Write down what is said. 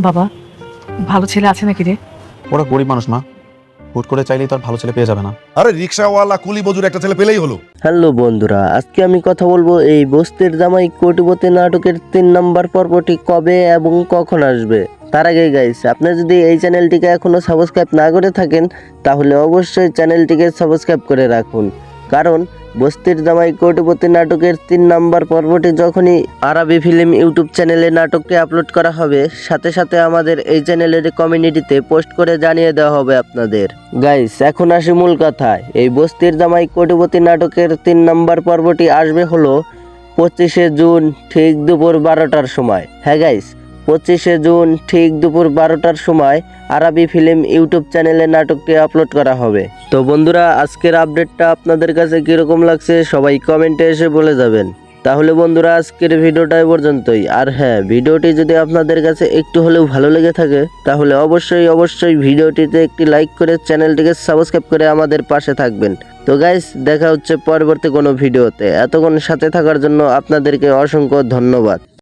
বাবা, ভালো ছেলে আছে নাকি রে? ওরা গরিব মানুষ মা, হুট করে চাইলেই তো আর ভালো ছেলে পেয়ে যাবে না। আরে রিক্সাওয়ালা কুলি মজুর একটা ছেলে পেলেই হলো। হ্যালো বন্ধুরা, আজকে আমি কথা বলবো এই বস্তির জামাই কোটিপতি নাটকের 3 নম্বর পর্বটি কবে এবং কখন আসবে। তার আগে গাইস, আপনি যদি এই চ্যানেলটিকে এখনো সাবস্ক্রাইব না করে থাকেন তাহলে অবশ্যই চ্যানেলটিকে সাবস্ক্রাইব করে রাখুন, কারণ বস্তির জামাই কোটিপতি নাটকের 3 নম্বর পর্বটি যখনই আরবি ফিল্ম ইউটিউব চ্যানেলে নাটকটি আপলোড করা হবে, সাথে সাথে আমাদের এই চ্যানেলের কমিউনিটিতে পোস্ট করে জানিয়ে দেওয়া হবে আপনাদের। গাইস, এখন আসি মূল কথায়। এই বস্তির জামাই কোটিপতি নাটকের 3 নম্বর পর্বটি আসবে হলো 25শে জুন ঠিক দুপুর 12টার সময়। হ্যাঁ গাইস, 25শে জুন ঠিক দুপুর 12টার সময় আরবি ফিল্ম ইউটিউব চ্যানেলে নাটকটি আপলোড করা হবে। তো বন্ধুরা, আজকের আপডেটটা আপনাদের কাছে কীরকম লাগছে সবাই কমেন্টে এসে বলে যাবেন। তাহলে বন্ধুরা, আজকের ভিডিওটা এই পর্যন্তই। আর হ্যাঁ, ভিডিওটি যদি আপনাদের কাছে একটু হলেও ভালো লেগে থাকে তাহলে অবশ্যই ভিডিওটিতে একটি লাইক করে চ্যানেলটিকে সাবস্ক্রাইব করে আমাদের পাশে থাকবেন। তো গাইস, দেখা হচ্ছে পরবর্তী কোনো ভিডিওতে। এতক্ষণ সাথে থাকার জন্য আপনাদেরকে অসংখ্য ধন্যবাদ।